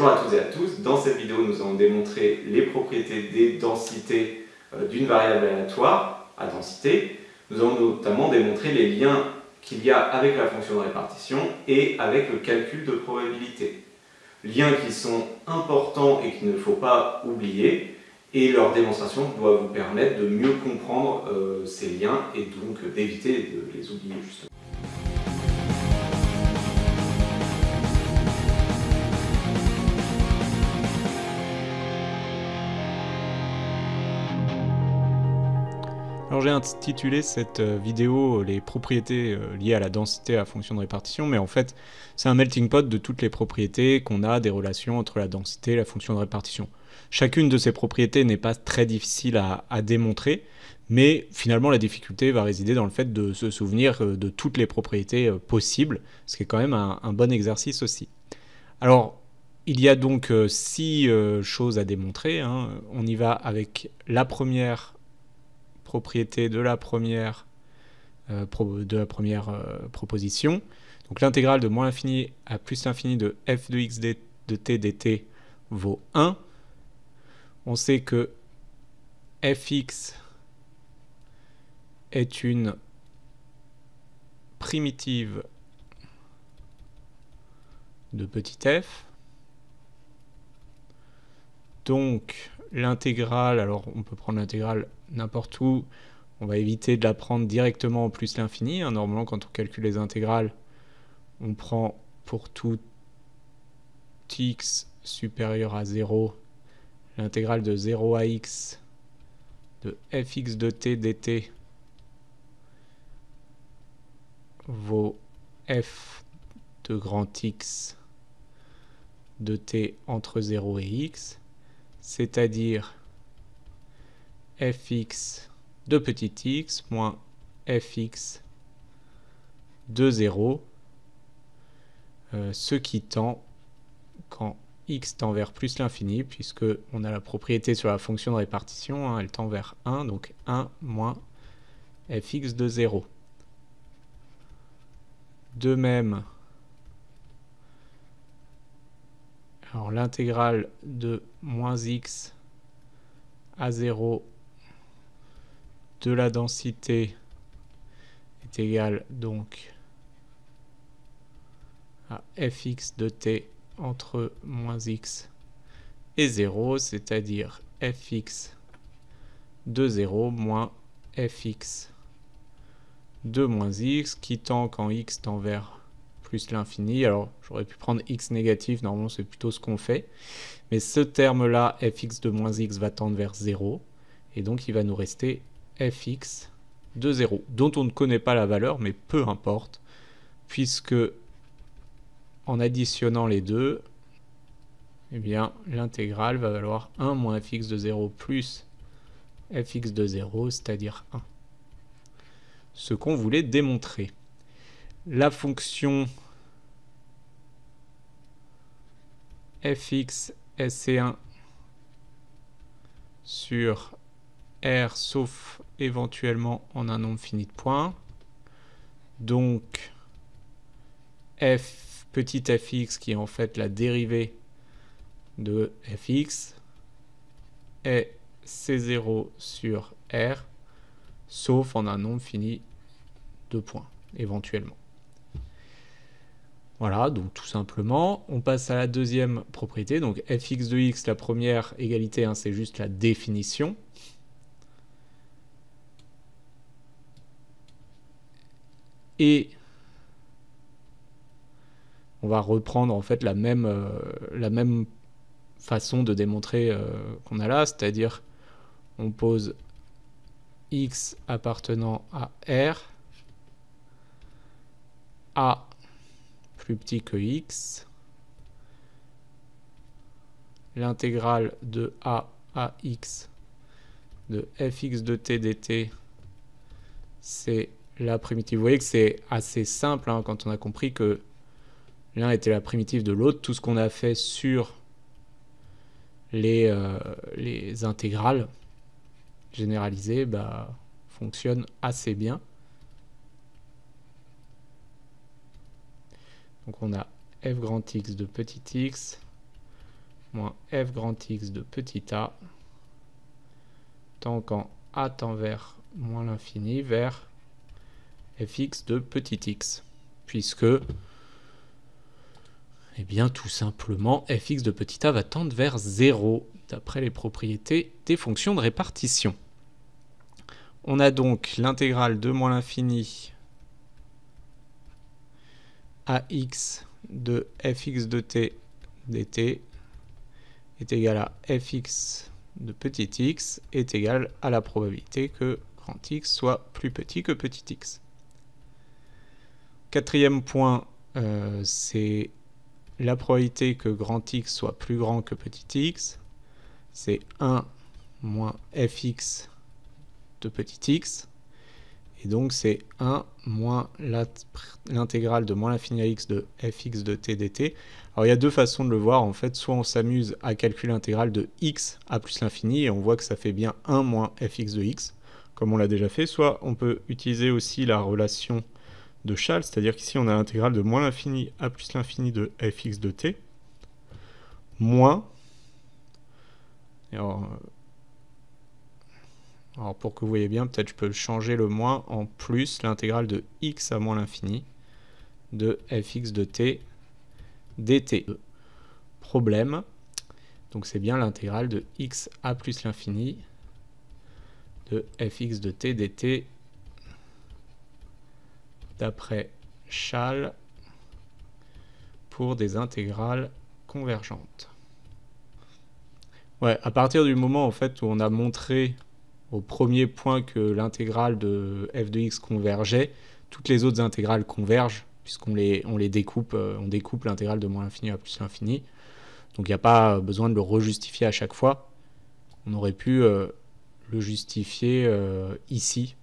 Bonjour à toutes et à tous, dans cette vidéo nous allons démontrer les propriétés des densités d'une variable aléatoire à densité. Nous allons notamment démontrer les liens qu'il y a avec la fonction de répartition et avec le calcul de probabilité. Liens qui sont importants et qu'il ne faut pas oublier, et leur démonstration doit vous permettre de mieux comprendre ces liens et donc d'éviter de les oublier justement. Alors j'ai intitulé cette vidéo les propriétés liées à la densité à la fonction de répartition, mais en fait c'est un melting pot de toutes les propriétés qu'on a des relations entre la densité et la fonction de répartition. Chacune de ces propriétés n'est pas très difficile à démontrer, mais finalement la difficulté va résider dans le fait de se souvenir de toutes les propriétés possibles, ce qui est quand même un bon exercice aussi. Alors il y a donc 6 choses à démontrer, hein. On y va avec la première propriété de la première proposition. Donc l'intégrale de moins l'infini à plus l'infini de f de x de t dt vaut 1. On sait que fx est une primitive de petit f. Donc l'intégrale, alors on peut prendre l'intégrale n'importe où, on va éviter de la prendre directement en plus l'infini. Normalement, quand on calcule les intégrales, on prend pour tout x supérieur à 0 l'intégrale de 0 à x de fx de t dt vaut f de grand X de t entre 0 et x, c'est-à-dire fx de petit x moins fx de 0, ce qui tend quand x tend vers plus l'infini, puisque on a la propriété sur la fonction de répartition, hein, elle tend vers 1, donc 1 moins fx de 0. De même, alors l'intégrale de moins x à 0 de la densité est égale donc à fx de t entre moins x et 0, c'est-à-dire fx de 0 moins fx de moins x, qui tend quand x tend vers plus l'infini. Alors j'aurais pu prendre x négatif, normalement c'est plutôt ce qu'on fait, mais ce terme là, fx de moins x, va tendre vers 0, et donc il va nous rester fx de 0, dont on ne connaît pas la valeur, mais peu importe, puisque en additionnant les deux, eh bien l'intégrale va valoir 1 moins fx de 0 plus fx de 0, c'est-à-dire 1. Ce qu'on voulait démontrer. La fonction fx SC1 sur R sauf éventuellement en un nombre fini de points. Donc f petit fx, qui est en fait la dérivée de fx, est C0 sur R sauf en un nombre fini de points éventuellement. Voilà, donc tout simplement, on passe à la deuxième propriété, donc fx de x, la première égalité, hein, c'est juste la définition. Et on va reprendre en fait la même façon de démontrer qu'on a là, c'est-à-dire on pose x appartenant à R, A plus petit que x, l'intégrale de A à x de fx de t dt, c'est la primitive. Vous voyez que c'est assez simple, hein, quand on a compris que l'un était la primitive de l'autre. Tout ce qu'on a fait sur les intégrales généralisées fonctionne assez bien. Donc on a f grand x de petit x moins f grand X de petit a, tant quand a tend vers moins l'infini, vers fx de petit x, puisque, eh bien, tout simplement, fx de petit a va tendre vers 0, d'après les propriétés des fonctions de répartition. On a donc l'intégrale de moins l'infini ax de fx de t dt est égal à fx de petit x est égal à la probabilité que grand X soit plus petit que petit x. Quatrième point, c'est la probabilité que grand X soit plus grand que petit x. C'est 1 moins fx de petit x. Et donc c'est 1 moins l'intégrale de moins l'infini à x de fx de t dt. Alors il y a deux façons de le voir en fait. Soit on s'amuse à calculer l'intégrale de x à plus l'infini et on voit que ça fait bien 1 moins fx de x, comme on l'a déjà fait. Soit on peut utiliser aussi la relation de Chasles, c'est-à-dire qu'ici on a l'intégrale de moins l'infini à plus l'infini de fx de t, moins... Alors pour que vous voyez bien, peut-être je peux changer le moins en plus l'intégrale de x à moins l'infini de fx de t dt. Problème, donc c'est bien l'intégrale de x à plus l'infini de fx de t dt d'après Chasles pour des intégrales convergentes. Ouais, à partir du moment en fait où on a montré au premier point que l'intégrale de f de x convergeait, toutes les autres intégrales convergent, puisqu'on les découpe, on découpe l'intégrale de moins l'infini à plus l'infini. Donc il n'y a pas besoin de le rejustifier à chaque fois. On aurait pu le justifier ici.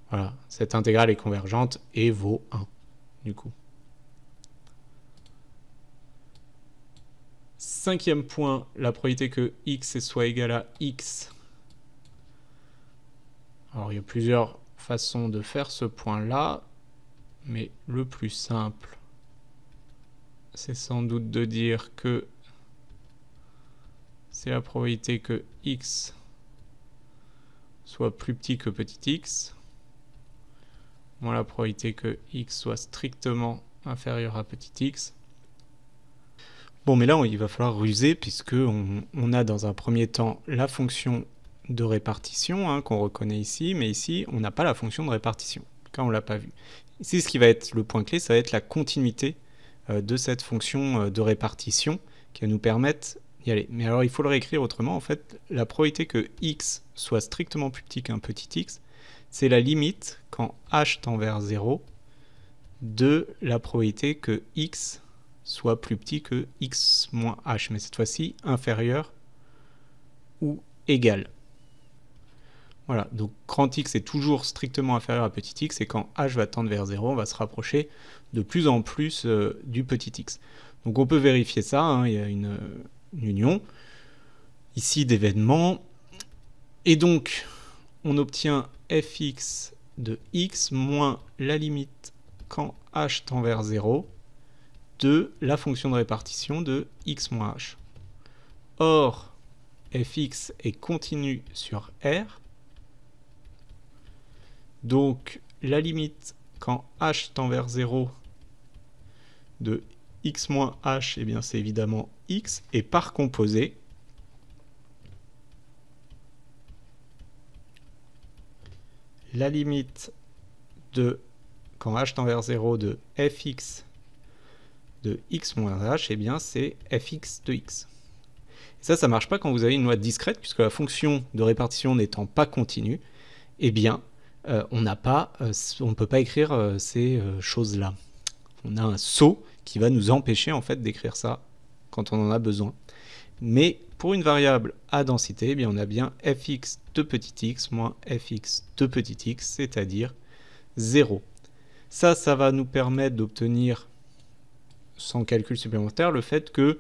Voilà, cette intégrale est convergente et vaut 1, du coup. Cinquième point, la probabilité que x soit égal à x. Alors il y a plusieurs façons de faire ce point-là, mais le plus simple, c'est sans doute de dire que c'est la probabilité que x soit plus petit que petit x, moins la probabilité que x soit strictement inférieur à petit x. Bon, mais là, il va falloir ruser, puisqu'on a dans un premier temps la fonction de répartition qu'on reconnaît ici, mais ici, on n'a pas la fonction de répartition, car on ne l'a pas vue. Ici, ce qui va être le point clé, ça va être la continuité de cette fonction de répartition qui va nous permettre d'y aller. Mais alors, il faut le réécrire autrement. En fait, la probabilité que x soit strictement plus petit qu'un petit x, c'est la limite, quand h tend vers 0, de la probabilité que x soit plus petit que x moins h, mais cette fois-ci inférieur ou égal. Voilà, donc grand X est toujours strictement inférieur à petit x, et quand h va tendre vers 0, on va se rapprocher de plus en plus du petit x. Donc on peut vérifier ça, il y a une union ici d'événements, et donc on obtient fx de x moins la limite quand h tend vers 0, de la fonction de répartition de x moins h. Or, fx est continu sur R, donc la limite quand h tend vers 0 de x moins h, eh bien c'est évidemment x, et par composé, la limite de quand h tend vers 0 de fx de x moins h, eh bien c'est fx de x. Et ça marche pas quand vous avez une loi discrète, puisque la fonction de répartition n'étant pas continue, eh bien on ne peut pas écrire ces choses-là. On a un saut qui va nous empêcher en fait d'écrire ça quand on en a besoin. Mais pour une variable à densité, eh bien on a bien fx de petit x moins fx de petit x, c'est-à-dire 0. Ça va nous permettre d'obtenir, sans calcul supplémentaire, le fait que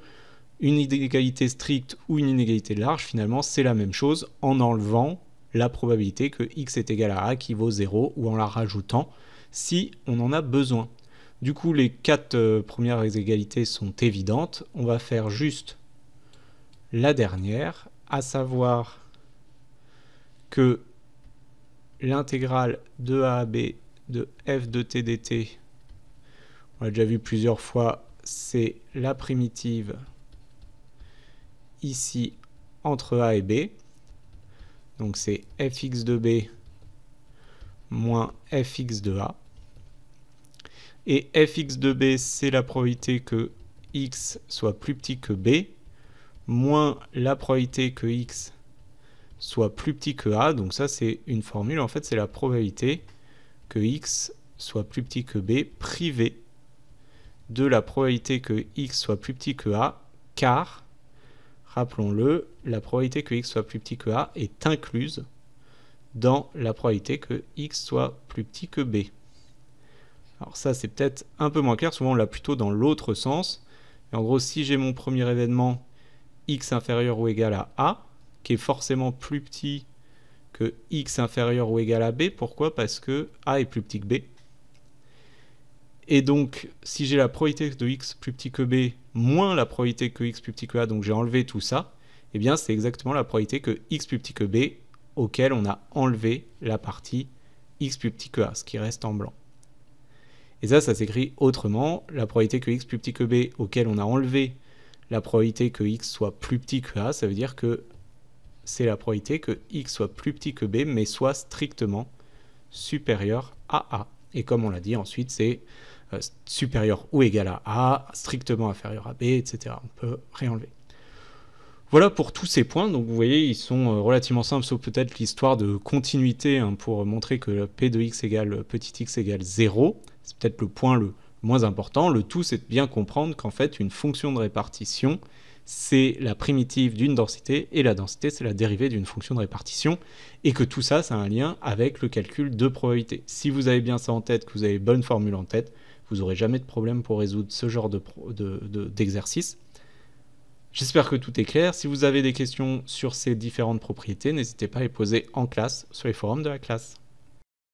une inégalité stricte ou une inégalité large, finalement, c'est la même chose en enlevant la probabilité que x est égal à a qui vaut 0, ou en la rajoutant si on en a besoin. Du coup, les 4 premières égalités sont évidentes. On va faire juste la dernière, à savoir que l'intégrale de a à b de f de t dt, on l'a déjà vu plusieurs fois, c'est la primitive ici entre a et b. Donc c'est fx de b moins fx de a. Et fx de b, c'est la probabilité que x soit plus petit que b, moins la probabilité que x soit plus petit que a. Donc ça, c'est une formule. En fait, c'est la probabilité que x soit plus petit que b privée de la probabilité que x soit plus petit que a, car, rappelons-le, la probabilité que x soit plus petit que a est incluse dans la probabilité que x soit plus petit que b. Alors ça, c'est peut-être un peu moins clair. Souvent, on l'a plutôt dans l'autre sens. Et en gros, si j'ai mon premier événement x inférieur ou égal à a, qui est forcément plus petit que x inférieur ou égal à b. Pourquoi? Parce que a est plus petit que b. Et donc, si j'ai la probabilité de x plus petit que b moins la probabilité que x plus petit que a, donc j'ai enlevé tout ça, eh bien c'est exactement la probabilité que x plus petit que b auquel on a enlevé la partie x plus petit que a, ce qui reste en blanc. Et ça s'écrit autrement. La probabilité que x plus petit que b auquel on a enlevé la probabilité que x soit plus petit que a, ça veut dire que c'est la probabilité que x soit plus petit que b, mais soit strictement supérieur à a. Et comme on l'a dit, ensuite, c'est supérieur ou égal à a, strictement inférieur à b, etc. On peut réenlever. Voilà pour tous ces points. Donc vous voyez, ils sont relativement simples, sauf peut-être l'histoire de continuité, hein, pour montrer que p de x égale petit x égale 0. C'est peut-être le point le moins important. Le tout, c'est de bien comprendre qu'en fait, une fonction de répartition, c'est la primitive d'une densité, et la densité, c'est la dérivée d'une fonction de répartition, et que tout ça, ça a un lien avec le calcul de probabilité. Si vous avez bien ça en tête, que vous avez bonne formule en tête, vous n'aurez jamais de problème pour résoudre ce genre d'exercice. J'espère que tout est clair. Si vous avez des questions sur ces différentes propriétés, n'hésitez pas à les poser en classe, sur les forums de la classe.